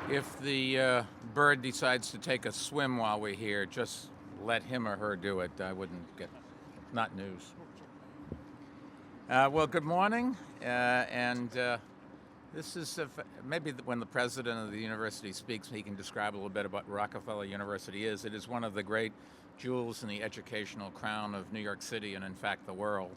If the bird decides to take a swim while we're here, just let him or her do it. I wouldn't get, not news. Well, good morning, and this is maybe when the president of the university speaks, he can describe a little bit about what Rockefeller University is. It is one of the great jewels in the educational crown of New York City and, in fact, the world.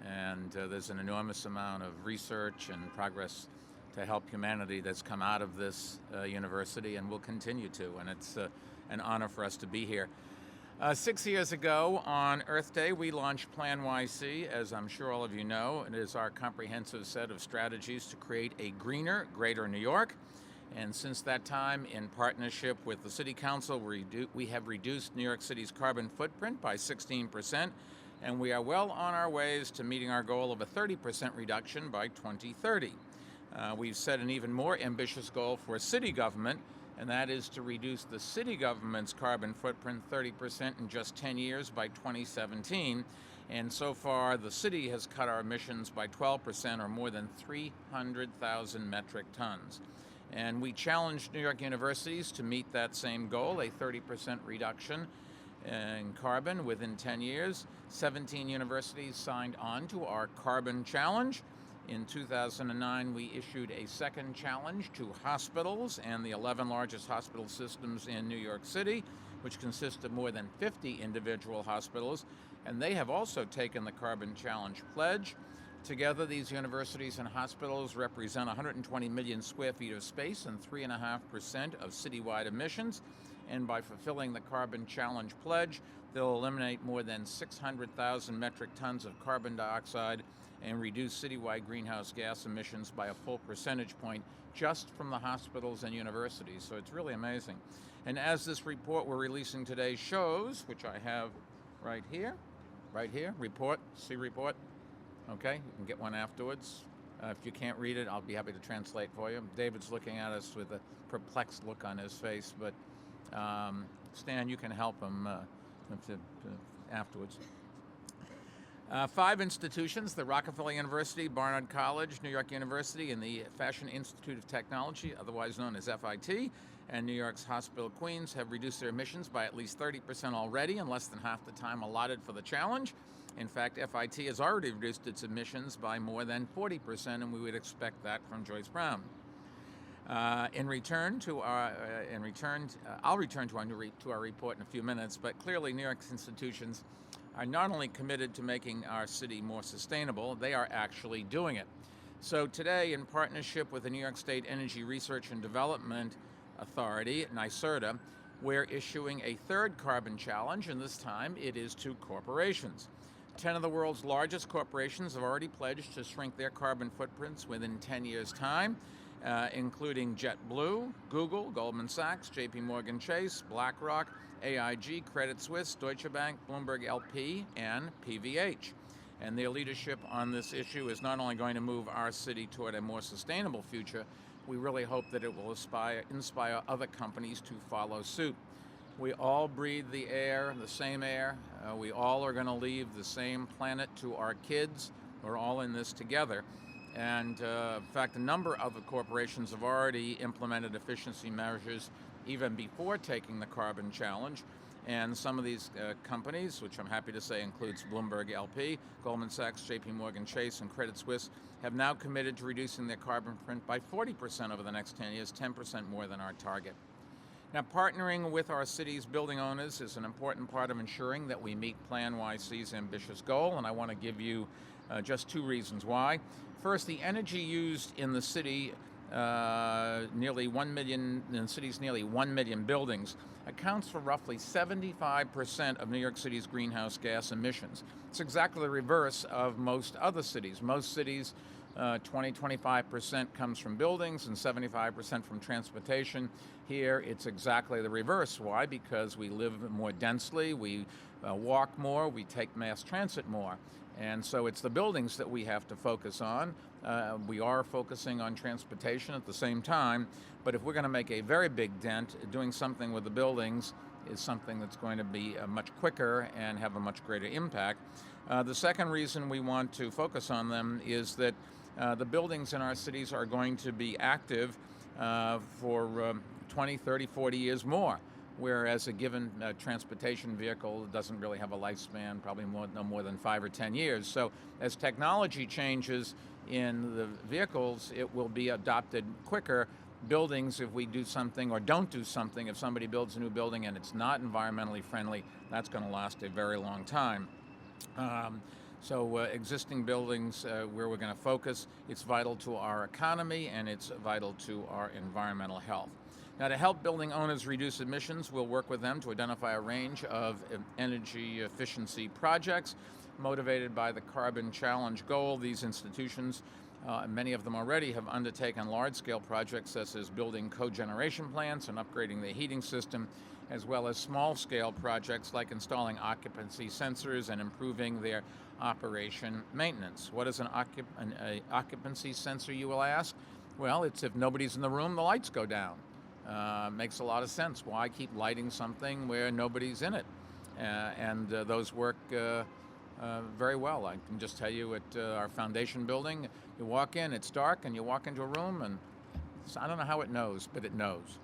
And there's an enormous amount of research and progress to help humanity that's come out of this university and will continue to. And it's an honor for us to be here. 6 years ago on Earth Day, we launched PlaNYC, as I'm sure all of you know. It is our comprehensive set of strategies to create a greener, greater New York. And since that time, in partnership with the City Council, we have reduced New York City's carbon footprint by 16%, and we are well on our ways to meeting our goal of a 30% reduction by 2030. We've set an even more ambitious goal for city government, and that is to reduce the city government's carbon footprint 30% in just 10 years by 2017. And so far, the city has cut our emissions by 12%, or more than 300,000 metric tons. And we challenged New York universities to meet that same goal, a 30% reduction in carbon within 10 years. 17 universities signed on to our carbon challenge. In 2009, we issued a second challenge to hospitals and the 11 largest hospital systems in New York City, which consist of more than 50 individual hospitals, and they have also taken the Carbon Challenge pledge. Together, these universities and hospitals represent 120 million square feet of space and 3.5% of citywide emissions, and by fulfilling the Carbon Challenge pledge, they'll eliminate more than 600,000 metric tons of carbon dioxide and reduce citywide greenhouse gas emissions by a full percentage point just from the hospitals and universities. So it's really amazing. And as this report we're releasing today shows, which I have right here, report, see report. Okay, you can get one afterwards. If you can't read it, I'll be happy to translate for you. David's looking at us with a perplexed look on his face, but Stan, you can help him afterwards. 5 institutions, the Rockefeller University, Barnard College, New York University, and the Fashion Institute of Technology, otherwise known as FIT, and New York's Hospital Queens have reduced their emissions by at least 30% already in less than half the time allotted for the challenge. In fact, FIT has already reduced its emissions by more than 40%, and we would expect that from Joyce Brown. I'll return to our report in a few minutes, but clearly New York's institutions are not only committed to making our city more sustainable, they are actually doing it. So today, in partnership with the New York State Energy Research and Development Authority, NYSERDA, we're issuing a third carbon challenge, and this time it is to corporations. 10 of the world's largest corporations have already pledged to shrink their carbon footprints within 10 years' time, including JetBlue, Google, Goldman Sachs, JPMorgan Chase, BlackRock, AIG, Credit Suisse, Deutsche Bank, Bloomberg LP, and PVH. And their leadership on this issue is not only going to move our city toward a more sustainable future, we really hope that it will inspire other companies to follow suit. We all breathe the same air. We all are going to leave the same planet to our kids. We're all in this together. And in fact, a number of the corporations have already implemented efficiency measures even before taking the carbon challenge. And some of these companies, which I'm happy to say includes Bloomberg LP, Goldman Sachs, JPMorgan Chase, and Credit Suisse, have now committed to reducing their carbon footprint by 40% over the next 10 years, 10% more than our target. Now, partnering with our city's building owners is an important part of ensuring that we meet PlaNYC's ambitious goal, and I want to give you just 2 reasons why. First, the energy used in the city, nearly 1 million buildings, accounts for roughly 75% of New York City's greenhouse gas emissions. It's exactly the reverse of most other cities. Most cities, 20-25% comes from buildings and 75% from transportation. Here, it's exactly the reverse. Why? Because we live more densely, we walk more, we take mass transit more. And so it's the buildings that we have to focus on. We are focusing on transportation at the same time, but if we're going to make a very big dent, doing something with the buildings is something that's going to be much quicker and have a much greater impact. The second reason we want to focus on them is that the buildings in our cities are going to be active for 20, 30, 40 years more, whereas a given transportation vehicle doesn't really have a lifespan, probably no more than 5 or 10 years. So as technology changes in the vehicles, it will be adopted quicker. Buildings, if we do something or don't do something, if somebody builds a new building and it's not environmentally friendly, that's going to last a very long time. So existing buildings where we're going to focus, it's vital to our economy and it's vital to our environmental health. Now, to help building owners reduce emissions, we'll work with them to identify a range of energy efficiency projects motivated by the carbon challenge goal. These institutions, many of them already, have undertaken large-scale projects such as building cogeneration plants and upgrading the heating system, as well as small-scale projects like installing occupancy sensors and improving their operation maintenance. What is an occupancy sensor, you will ask? Well, it's if nobody's in the room, the lights go down. Makes a lot of sense. Why keep lighting something where nobody's in it? And those work very well. I can just tell you at our foundation building, you walk in, it's dark, and you walk into a room, and I don't know how it knows, but it knows.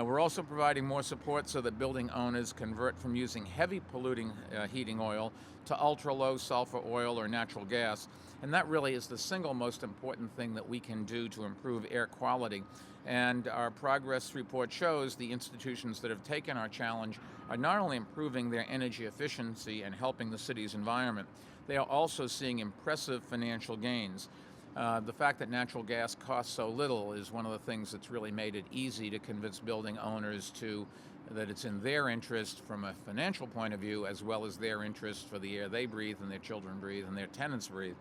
We're also providing more support so that building owners convert from using heavy polluting heating oil to ultra-low sulfur oil or natural gas. And that really is the single most important thing that we can do to improve air quality. And our progress report shows the institutions that have taken our challenge are not only improving their energy efficiency and helping the city's environment, they are also seeing impressive financial gains. The fact that natural gas costs so little is one of the things that's really made it easy to convince building owners that it's in their interest from a financial point of view, as well as their interest for the air they breathe and their children breathe and their tenants breathe,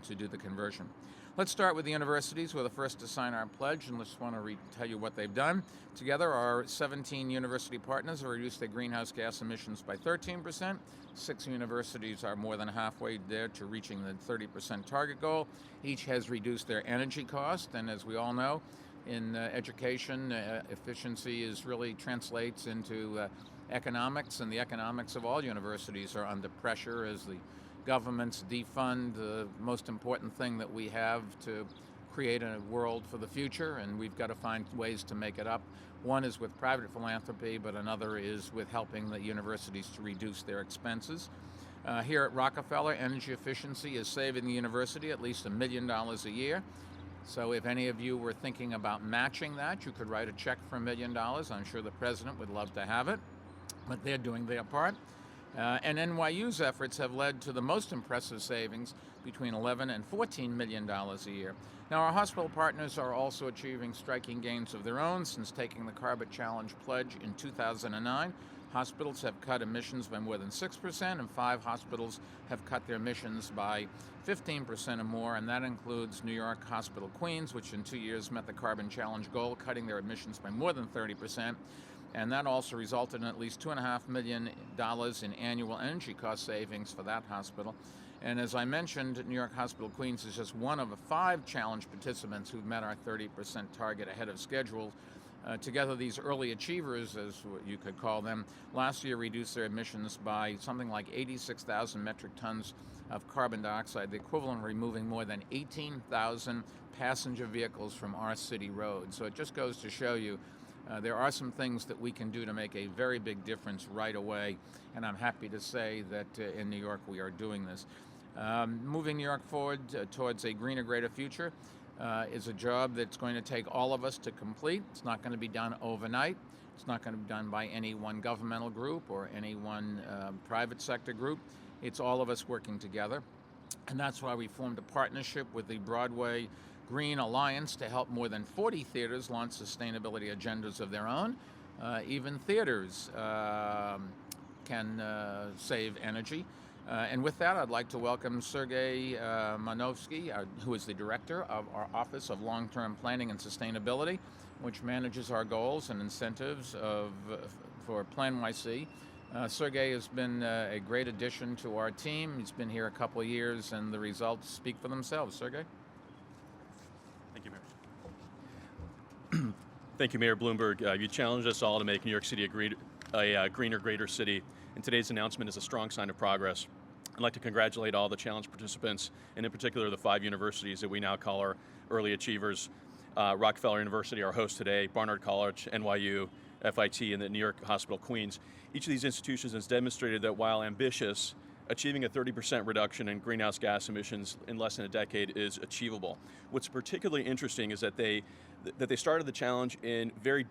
to do the conversion. Let's start with the universities. We're the first to sign our pledge, and just want to tell you what they've done. Together, our 17 university partners have reduced their greenhouse gas emissions by 13%. 6 universities are more than halfway there to reaching the 30% target goal. Each has reduced their energy cost, and as we all know, in education, efficiency really translates into economics, and the economics of all universities are under pressure as the governments defund the most important thing that we have to create a world for the future, and we've got to find ways to make it up. One is with private philanthropy, but another is with helping the universities to reduce their expenses. Here at Rockefeller, energy efficiency is saving the university at least $1 million a year. So if any of you were thinking about matching that, you could write a check for $1 million. I'm sure the president would love to have it, but they're doing their part. And NYU's efforts have led to the most impressive savings, between $11 and $14 million a year. Now, our hospital partners are also achieving striking gains of their own since taking the Carbon Challenge pledge in 2009. Hospitals have cut emissions by more than 6%, and 5 hospitals have cut their emissions by 15% or more, and that includes New York Hospital Queens, which in 2 years met the Carbon Challenge goal, cutting their emissions by more than 30%. And that also resulted in at least $2.5 million in annual energy cost savings for that hospital. And as I mentioned, New York Hospital Queens is just one of 5 challenge participants who've met our 30% target ahead of schedule. Together, these early achievers, as you could call them, last year reduced their emissions by something like 86,000 metric tons of carbon dioxide, the equivalent of removing more than 18,000 passenger vehicles from our city roads. So it just goes to show you there are some things that we can do to make a very big difference right away, and I'm happy to say that in New York we are doing this. Moving New York forward towards a greener, greater future is a job that's going to take all of us to complete. It's not going to be done overnight. It's not going to be done by any one governmental group or any one private sector group. It's all of us working together, and that's why we formed a partnership with the Broadway Green Alliance to help more than 40 theaters launch sustainability agendas of their own. Even theaters can save energy. And with that, I'd like to welcome Sergej Mahnovski, who is the director of our Office of Long-Term Planning and Sustainability, which manages our goals and incentives for PlaNYC. Sergej has been a great addition to our team. He's been here a couple of years, and the results speak for themselves. Sergej? Thank you, Mayor. Thank you, Mayor Bloomberg. You challenged us all to make New York City a greener, greater city, and today's announcement is a strong sign of progress. I'd like to congratulate all the challenge participants, and in particular the 5 universities that we now call our early achievers. Rockefeller University, our host today, Barnard College, NYU, FIT, and the New York Hospital Queens. Each of these institutions has demonstrated that while ambitious, achieving a 30% reduction in greenhouse gas emissions in less than a decade is achievable. What's particularly interesting is that they started the challenge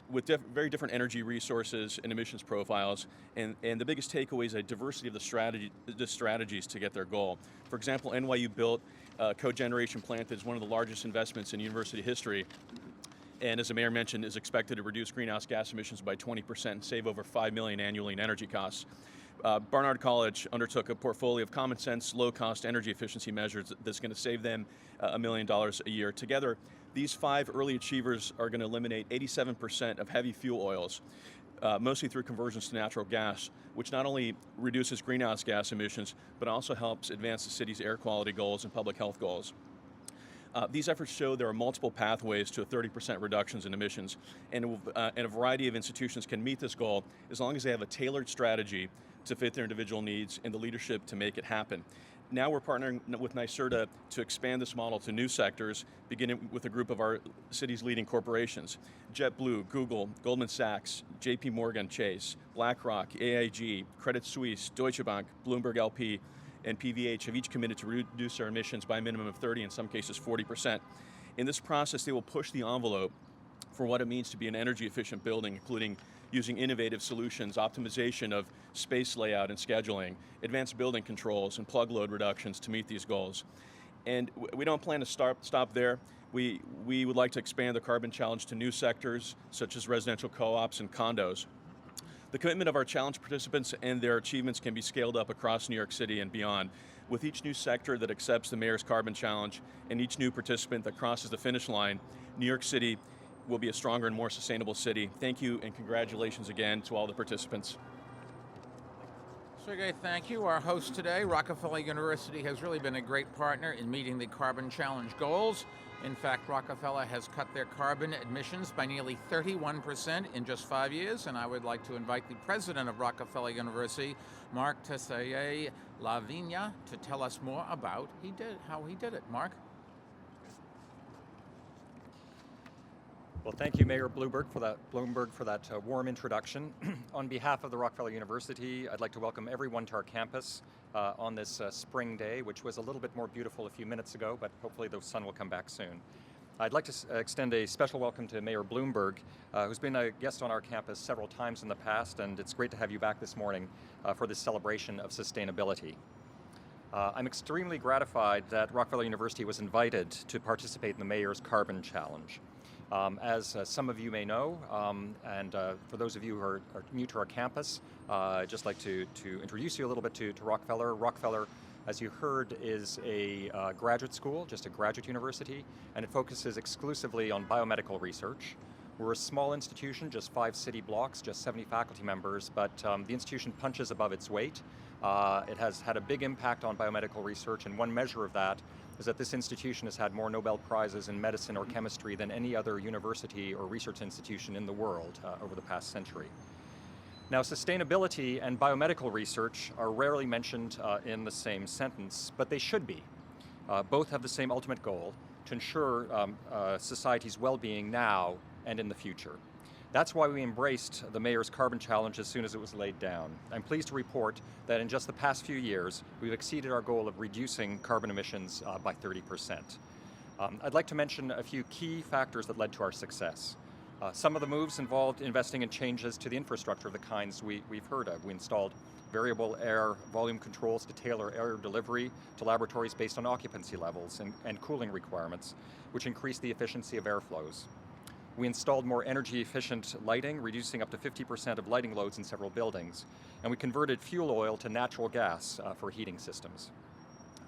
with very different energy resources and emissions profiles, and the biggest takeaway is a diversity of the strategies to get their goal. For example, NYU built a cogeneration plant that is one of the largest investments in university history, and as the mayor mentioned, is expected to reduce greenhouse gas emissions by 20% and save over $5 million annually in energy costs. Barnard College undertook a portfolio of common sense, low-cost energy efficiency measures that's going to save them $1 million a year. Together, these 5 early achievers are going to eliminate 87% of heavy fuel oils, mostly through conversions to natural gas, which not only reduces greenhouse gas emissions, but also helps advance the city's air quality goals and public health goals. These efforts show there are multiple pathways to a 30% reductions in emissions, and a variety of institutions can meet this goal as long as they have a tailored strategy to fit their individual needs and the leadership to make it happen. Now we're partnering with NYSERDA to expand this model to new sectors, beginning with a group of our city's leading corporations. JetBlue, Google, Goldman Sachs, JPMorgan Chase, BlackRock, AIG, Credit Suisse, Deutsche Bank, Bloomberg LP, and PVH have each committed to reduce their emissions by a minimum of 30, in some cases 40%. In this process, they will push the envelope for what it means to be an energy efficient building, including using innovative solutions, optimization of space layout and scheduling, advanced building controls, and plug load reductions to meet these goals. And we don't plan to stop there. We would like to expand the carbon challenge to new sectors, such as residential co-ops and condos. The commitment of our challenge participants and their achievements can be scaled up across New York City and beyond. With each new sector that accepts the mayor's carbon challenge and each new participant that crosses the finish line, New York City will be a stronger and more sustainable city. Thank you and congratulations again to all the participants. Sergej, thank you. Our host today, Rockefeller University, has really been a great partner in meeting the carbon challenge goals. In fact, Rockefeller has cut their carbon emissions by nearly 31% in just 5 years, and I would like to invite the president of Rockefeller University, Marc Tessier-Lavigne, to tell us more about how he did it. Marc? Well, thank you, Mayor Bloomberg, for that warm introduction. On behalf of the Rockefeller University, I'd like to welcome everyone to our campus on this spring day, which was a little bit more beautiful a few minutes ago, but hopefully the sun will come back soon. I'd like to extend a special welcome to Mayor Bloomberg, who's been a guest on our campus several times in the past, and it's great to have you back this morning for this celebration of sustainability. I'm extremely gratified that Rockefeller University was invited to participate in the Mayor's Carbon Challenge. As some of you may know, and for those of you who are new to our campus, I'd just like to introduce you a little bit to Rockefeller. Rockefeller, as you heard, is a graduate school, just a graduate university, and it focuses exclusively on biomedical research. We're a small institution, just 5 city blocks, just 70 faculty members, but the institution punches above its weight. It has had a big impact on biomedical research, and one measure of that is that this institution has had more Nobel Prizes in medicine or chemistry than any other university or research institution in the world over the past century. Now, sustainability and biomedical research are rarely mentioned in the same sentence, but they should be. Both have the same ultimate goal, to ensure society's well-being now and in the future. That's why we embraced the Mayor's Carbon Challenge as soon as it was laid down. I'm pleased to report that in just the past few years, we've exceeded our goal of reducing carbon emissions by 30%. I'd like to mention a few key factors that led to our success. Some of the moves involved investing in changes to the infrastructure of the kinds we've heard of. We installed variable air volume controls to tailor air delivery to laboratories based on occupancy levels and cooling requirements, which increased the efficiency of airflows. We installed more energy-efficient lighting, reducing up to 50% of lighting loads in several buildings, and we converted fuel oil to natural gas for heating systems.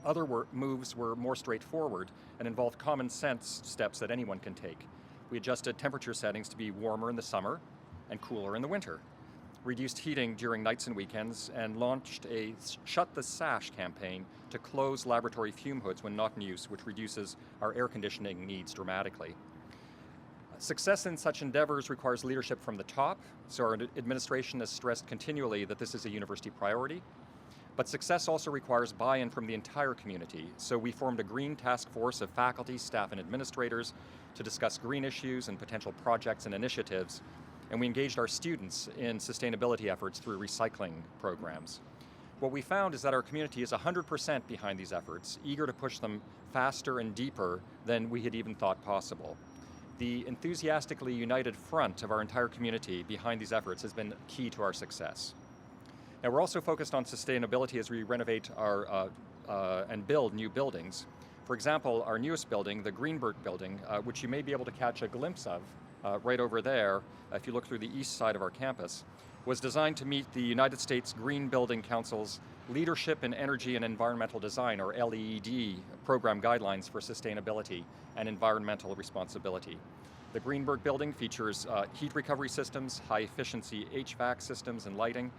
Other moves were more straightforward and involved common sense steps that anyone can take. We adjusted temperature settings to be warmer in the summer and cooler in the winter, reduced heating during nights and weekends, and launched a Shut the Sash campaign to close laboratory fume hoods when not in use, which reduces our air conditioning needs dramatically. Success in such endeavors requires leadership from the top, so our administration has stressed continually that this is a university priority. But success also requires buy-in from the entire community, so we formed a green task force of faculty, staff, and administrators to discuss green issues and potential projects and initiatives, and we engaged our students in sustainability efforts through recycling programs. What we found is that our community is 100% behind these efforts, eager to push them faster and deeper than we had even thought possible. The enthusiastically united front of our entire community behind these efforts has been key to our success. Now, we're also focused on sustainability as we renovate and build new buildings. For example, our newest building, the Greenberg building, which you may be able to catch a glimpse of right over there, if you look through the east side of our campus, was designed to meet the United States Green Building Council's Leadership in Energy and Environmental Design, or LEED, program guidelines for sustainability and environmental responsibility. The Greenberg building features heat recovery systems, high-efficiency HVAC systems and lighting,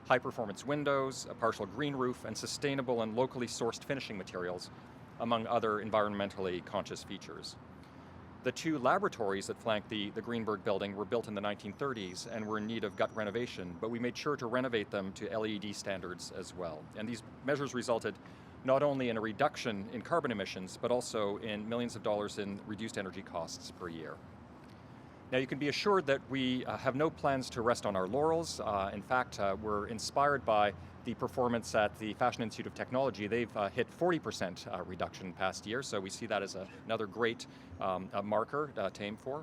high-performance windows, a partial green roof, and sustainable and locally sourced finishing materials, among other environmentally conscious features. The two laboratories that flank the Greenberg building were built in the 1930s and were in need of gut renovation, but we made sure to renovate them to LEED standards as well. And these measures resulted not only in a reduction in carbon emissions, but also in millions of dollars in reduced energy costs per year. Now, you can be assured that we have no plans to rest on our laurels. In fact, we're inspired by the performance at the Fashion Institute of Technology. They've hit 40% reduction past year, so we see that as another great marker to aim for.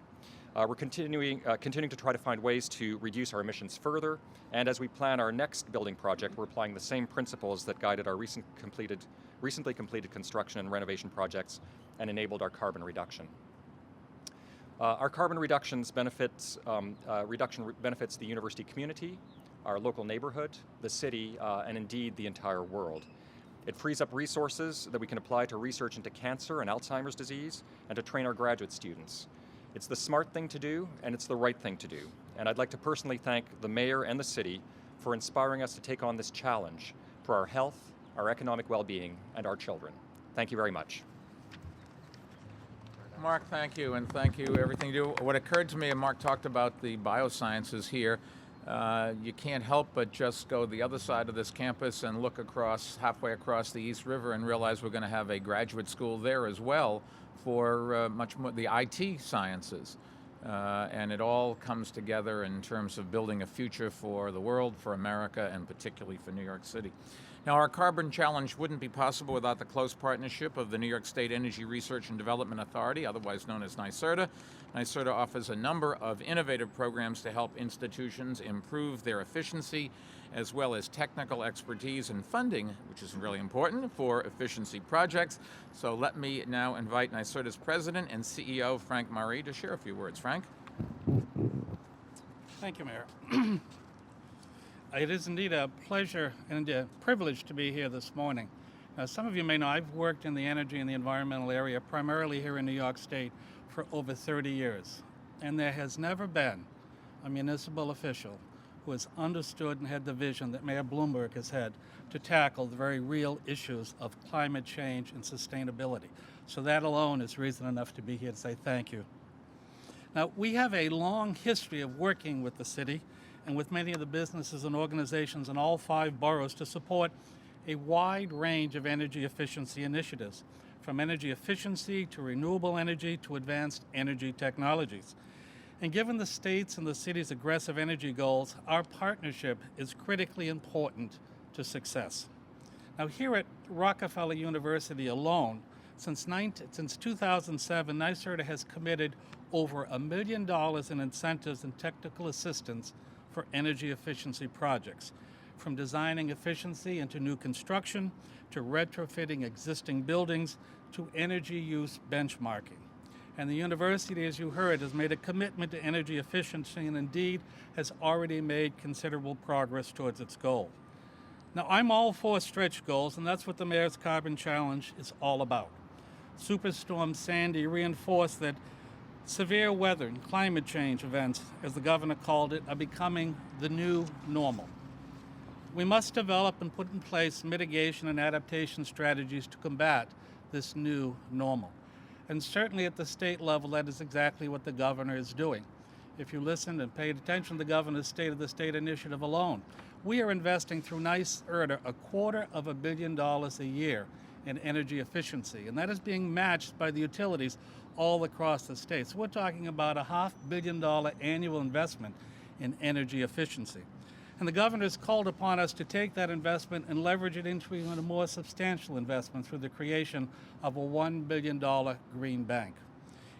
We're continuing to try to find ways to reduce our emissions further, and as we plan our next building project, we're applying the same principles that guided our recently completed construction and renovation projects and enabled our carbon reduction. Our carbon reduction benefits the university community, our local neighborhood, the city, and indeed the entire world. It frees up resources that we can apply to research into cancer and Alzheimer's disease and to train our graduate students. It's the smart thing to do, and it's the right thing to do. And I'd like to personally thank the mayor and the city for inspiring us to take on this challenge for our health, our economic well-being, and our children. Thank you very much. Marc, thank you, and thank you everything you do. What occurred to me, and Marc talked about the biosciences here, you can't help but just go the other side of this campus and look halfway across the East River and realize we're going to have a graduate school there as well for much more the IT sciences. And it all comes together in terms of building a future for the world, for America, and particularly for New York City. Now, our carbon challenge wouldn't be possible without the close partnership of the New York State Energy Research and Development Authority, otherwise known as NYSERDA. NYSERDA offers a number of innovative programs to help institutions improve their efficiency, as well as technical expertise and funding, which is really important for efficiency projects. So let me now invite NYSERDA's president and CEO, Frank Murray, to share a few words. Frank? Thank you, Mayor. It is indeed a pleasure and a privilege to be here this morning. Now, some of you may know I've worked in the energy and the environmental area, primarily here in New York State, for over 30 years. And there has never been a municipal official who has understood and had the vision that Mayor Bloomberg has had to tackle the very real issues of climate change and sustainability. So that alone is reason enough to be here to say thank you. Now, we have a long history of working with the city and with many of the businesses and organizations in all 5 boroughs to support a wide range of energy efficiency initiatives, from energy efficiency to renewable energy to advanced energy technologies. And given the state's and the city's aggressive energy goals, our partnership is critically important to success. Now, here at Rockefeller University alone, since 2007, NYSERDA has committed over $1 million in incentives and technical assistance for energy efficiency projects, from designing efficiency into new construction, to retrofitting existing buildings, to energy use benchmarking. And the university, as you heard, has made a commitment to energy efficiency and indeed has already made considerable progress towards its goal. Now, I'm all for stretch goals, and that's what the Mayor's Carbon Challenge is all about. Superstorm Sandy reinforced that severe weather and climate change events, as the governor called it, are becoming the new normal. We must develop and put in place mitigation and adaptation strategies to combat this new normal. And certainly at the state level, that is exactly what the governor is doing. If you listened and paid attention to the governor's State of the State initiative alone, we are investing through NYSERDA $250 million a year in energy efficiency, and that is being matched by the utilities all across the state. So we're talking about a $500 million annual investment in energy efficiency. And the governor has called upon us to take that investment and leverage it into even a more substantial investment through the creation of a $1 billion green bank.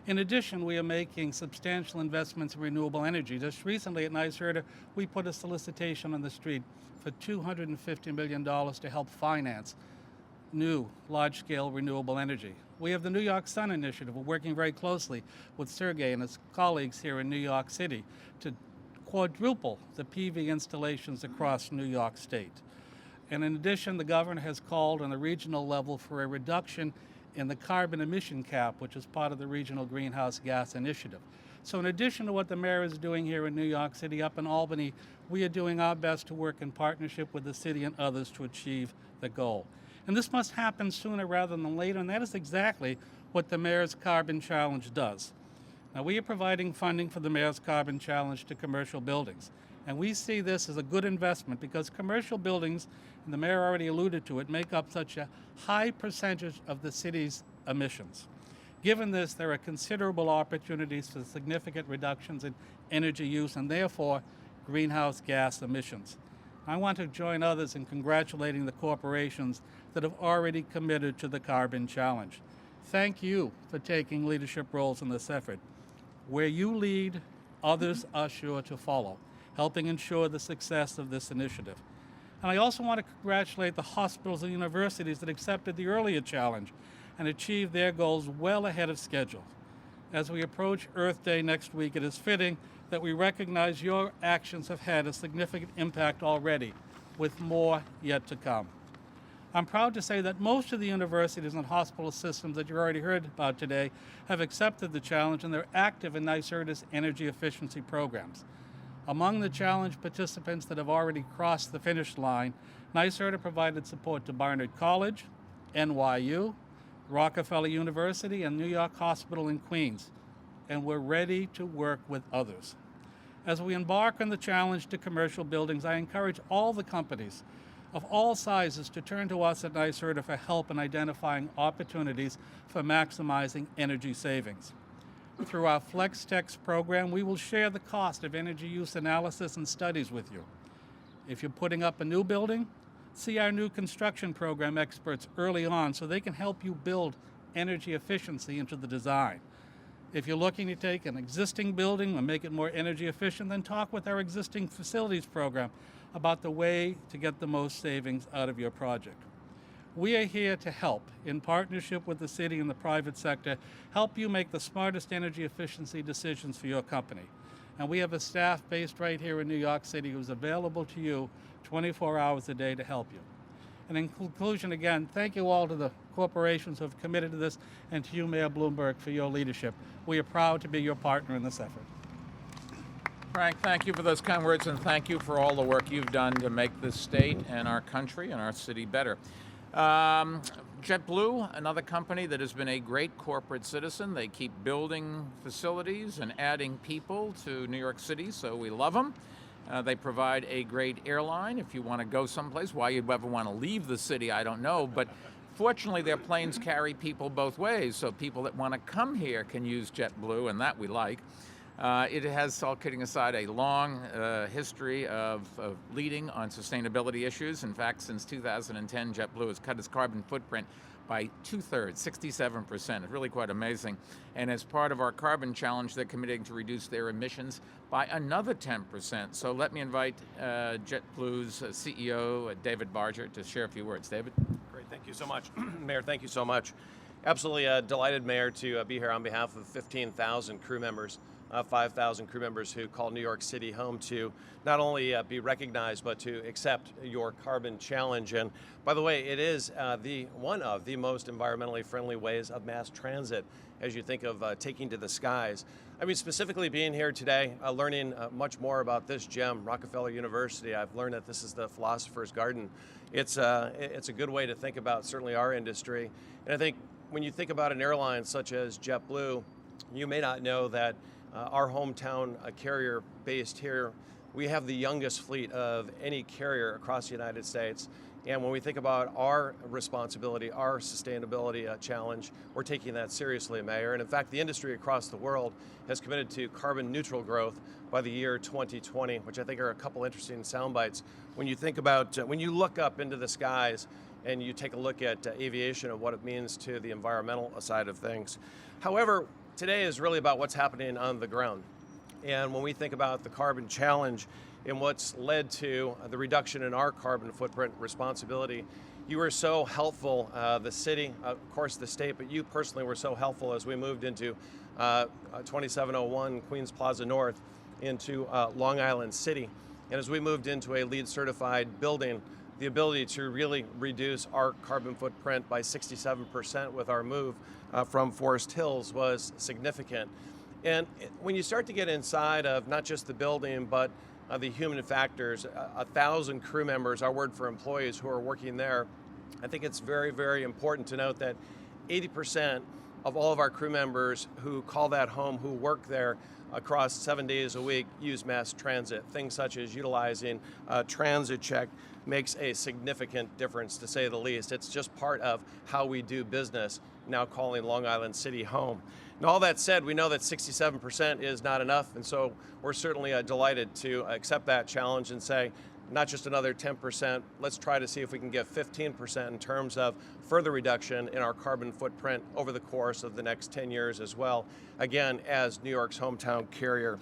In addition, we are making substantial investments in renewable energy. Just recently at NYSERDA, we put a solicitation on the street for $250 million to help finance new large-scale renewable energy. We have the New York Sun Initiative. We're working very closely with Sergej and his colleagues here in New York City to quadruple the PV installations across New York State. And in addition, the governor has called on the regional level for a reduction in the carbon emission cap, which is part of the Regional Greenhouse Gas Initiative. So in addition to what the mayor is doing here in New York City, up in Albany, we are doing our best to work in partnership with the city and others to achieve the goal. And this must happen sooner rather than later, and that is exactly what the Mayor's Carbon Challenge does. Now, we are providing funding for the Mayor's Carbon Challenge to commercial buildings, and we see this as a good investment because commercial buildings, and the Mayor already alluded to it, make up such a high percentage of the city's emissions. Given this, there are considerable opportunities for significant reductions in energy use and therefore greenhouse gas emissions. I want to join others in congratulating the corporations that have already committed to the Carbon Challenge. Thank you for taking leadership roles in this effort. Where you lead, others are sure to follow, helping ensure the success of this initiative. And I also want to congratulate the hospitals and universities that accepted the earlier challenge and achieved their goals well ahead of schedule. As we approach Earth Day next week, it is fitting that we recognize your actions have had a significant impact already, with more yet to come. I'm proud to say that most of the universities and hospital systems that you already heard about today have accepted the challenge, and they're active in NYSERDA's energy efficiency programs. Among the challenge participants that have already crossed the finish line, NYSERDA provided support to Barnard College, NYU, Rockefeller University, and New York Hospital in Queens, and we're ready to work with others. As we embark on the challenge to commercial buildings, I encourage all the companies of all sizes to turn to us at NYSERDA for help in identifying opportunities for maximizing energy savings. Through our FlexTex program, we will share the cost of energy use analysis and studies with you. If you're putting up a new building, see our new construction program experts early on so they can help you build energy efficiency into the design. If you're looking to take an existing building and make it more energy efficient, then talk with our existing facilities program about the way to get the most savings out of your project. We are here to help, in partnership with the city and the private sector, help you make the smartest energy efficiency decisions for your company. And we have a staff based right here in New York City who's available to you 24 hours a day to help you. And in conclusion, again, thank you all to the corporations who have committed to this, and to you, Mayor Bloomberg, for your leadership. We are proud to be your partner in this effort. Frank, thank you for those kind words, and thank you for all the work you've done to make this state and our country and our city better. JetBlue, another company that has been a great corporate citizen. They keep building facilities and adding people to New York City, so we love them. They provide a great airline if you want to go someplace. Why you'd ever want to leave the city, I don't know. But fortunately, their planes carry people both ways, so people that want to come here can use JetBlue, and that we like. It has, all kidding aside, a long history of leading on sustainability issues. In fact, since 2010, JetBlue has cut its carbon footprint by 2/3, 67%. It's really quite amazing. And as part of our carbon challenge, they're committing to reduce their emissions by another 10%. So let me invite JetBlue's CEO, David Barger, to share a few words. David? Great, thank you so much. Mayor, thank you so much. Absolutely delighted, Mayor, to be here on behalf of 15,000 crew members, 5,000 crew members who call New York City home, to not only be recognized, but to accept your carbon challenge. And by the way, it is one of the most environmentally friendly ways of mass transit as you think of taking to the skies. I mean, specifically being here today, learning much more about this gem, Rockefeller University. I've learned that this is the philosopher's garden. It's a good way to think about certainly our industry. And I think when you think about an airline such as JetBlue, you may not know that our hometown carrier based here we have the youngest fleet of any carrier across the United States. And when we think about our responsibility, our sustainability challenge, we're taking that seriously, Mayor. And in fact, the industry across the world has committed to carbon neutral growth by the year 2020, which I think are a couple interesting sound bites. When you think about, when you look up into the skies and you take a look at aviation and what it means to the environmental side of things. However, today is really about what's happening on the ground. And when we think about the carbon challenge and what's led to the reduction in our carbon footprint responsibility, you were so helpful, the city, of course the state, but you personally were so helpful as we moved into 2701 Queens Plaza North into Long Island City. And as we moved into a LEED certified building, the ability to really reduce our carbon footprint by 67% with our move from Forest Hills was significant. And when you start to get inside of not just the building, but the human factors, 1,000 crew members, our word for employees who are working there, I think it's very, very important to note that 80% of all of our crew members who call that home, who work there across 7 days a week, use mass transit. Things such as utilizing transit check makes a significant difference, to say the least. It's just part of how we do business, now calling Long Island City home. And all that said, we know that 67% is not enough, and so we're certainly delighted to accept that challenge and say, not just another 10%, let's try to see if we can get 15% in terms of further reduction in our carbon footprint over the course of the next 10 years as well, again, as New York's hometown carrier.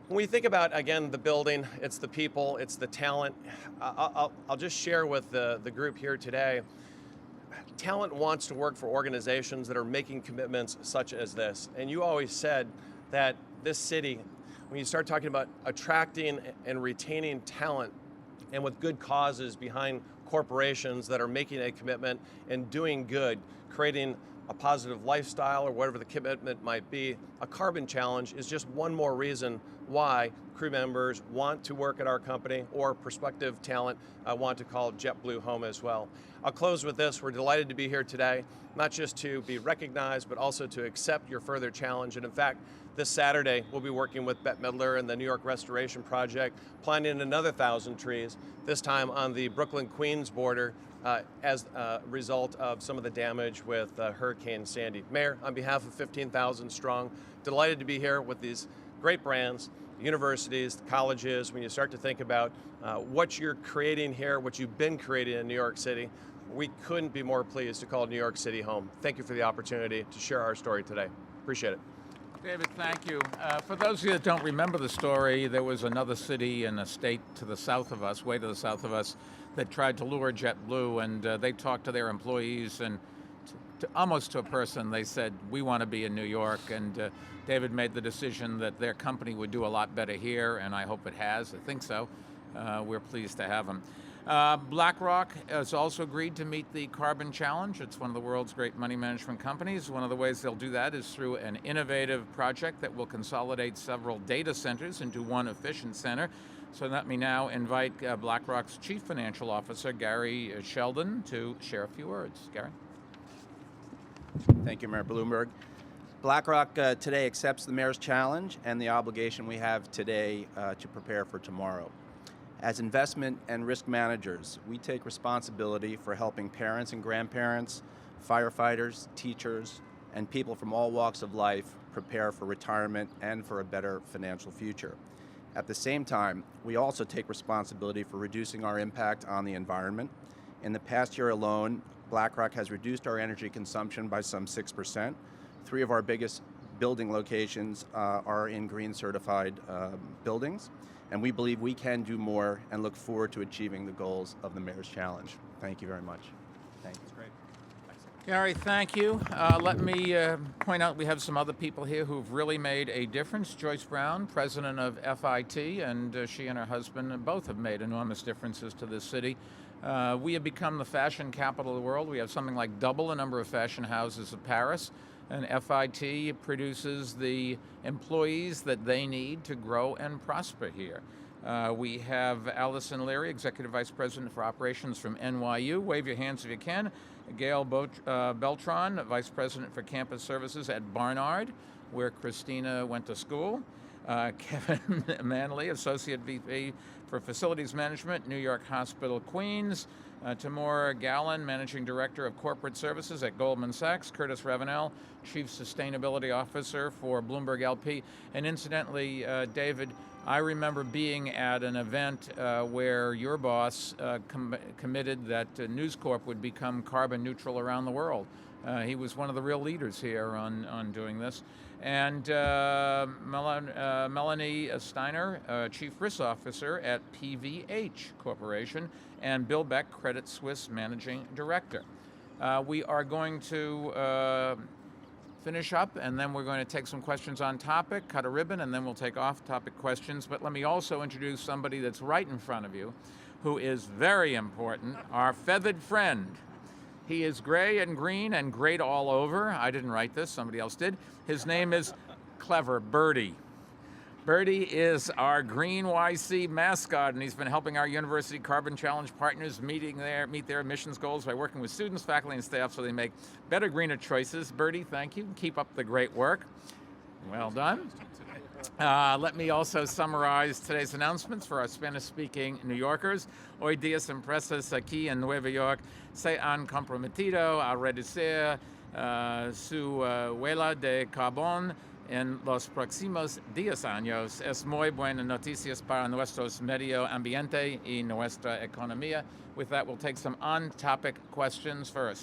When we think about, again, the building, it's the people, it's the talent, I'll just share with the group here today, talent wants to work for organizations that are making commitments such as this. And you always said that this city, when you start talking about attracting and retaining talent and with good causes behind corporations that are making a commitment and doing good, creating a positive lifestyle or whatever the commitment might be, a carbon challenge is just one more reason why crew members want to work at our company or prospective talent want to call JetBlue home as well. I'll close with this. We're delighted to be here today, not just to be recognized, but also to accept your further challenge. And in fact, this Saturday, we'll be working with Bette Midler and the New York Restoration Project, planting another 1,000 trees, this time on the Brooklyn-Queens border, as a result of some of the damage with Hurricane Sandy. Mayor, on behalf of 15,000 strong, delighted to be here with these great brands, universities, colleges. When you start to think about what you're creating here, what you've been creating in New York City, we couldn't be more pleased to call New York City home. Thank you for the opportunity to share our story today. Appreciate it. David, thank you. For those of you that don't remember the story, there was another city and a state to the south of us, way to the south of us, that tried to lure JetBlue, and they talked to their employees, and almost to a person, they said, we want to be in New York, and David made the decision that their company would do a lot better here, and I hope it has. I think so. We're pleased to have him. BlackRock has also agreed to meet the carbon challenge. It's one of the world's great money management companies. One of the ways they'll do that is through an innovative project that will consolidate several data centers into one efficient center. So let me now invite BlackRock's Chief Financial Officer, Gary Shedlin, to share a few words. Gary? Thank you, Mayor Bloomberg. BlackRock today accepts the Mayor's challenge and the obligation we have today to prepare for tomorrow. As investment and risk managers, we take responsibility for helping parents and grandparents, firefighters, teachers, and people from all walks of life prepare for retirement and for a better financial future. At the same time, we also take responsibility for reducing our impact on the environment. In the past year alone, BlackRock has reduced our energy consumption by some 6%. 3 of our biggest building locations are in green certified buildings. And we believe we can do more and look forward to achieving the goals of the Mayor's Challenge. Thank you very much. Thank you. That's great. Gary, thank you. Let me point out we have some other people here who've really made a difference. Joyce Brown, president of FIT, and she and her husband both have made enormous differences to this city. We have become the fashion capital of the world. We have something like double the number of fashion houses of Paris. And FIT produces the employees that they need to grow and prosper here. We have Alison Leary, Executive Vice President for Operations from NYU. Wave your hands if you can. Gail Beltrone, Vice President for Campus Services at Barnard, where Christina went to school. Kevin Mannle, Associate VP for Facilities Management, New York Hospital, Queens. Timur Galen, Managing Director of Corporate Services at Goldman Sachs. Curtis Ravenel, Chief Sustainability Officer for Bloomberg LP. And incidentally, David, I remember being at an event where your boss committed that News Corp would become carbon neutral around the world. He was one of the real leaders here on doing this. And Melanie Steiner, Chief Risk Officer at PVH Corporation, and Bill Beck, Credit Suisse Managing Director. We are going to finish up, and then we're going to take some questions on topic, cut a ribbon, and then we'll take off-topic questions. But let me also introduce somebody that's right in front of you, who is very important, our feathered friend. He is gray and green and great all over. I didn't write this, somebody else did. His name is clever, Birdie. Birdie is our GreeNYC mascot, and he's been helping our University Carbon Challenge partners meet their emissions goals by working with students, faculty, and staff so they make better, greener choices. Birdie, thank you. Keep up the great work. Well done. Let me also summarize today's announcements for our Spanish-speaking New Yorkers. Hoy días empresas aquí en Nueva York se han comprometido a reducir su huella de carbón en los próximos 10 años. Es muy buena noticias para nuestro medio ambiente y nuestra economía. With that, we'll take some on-topic questions first.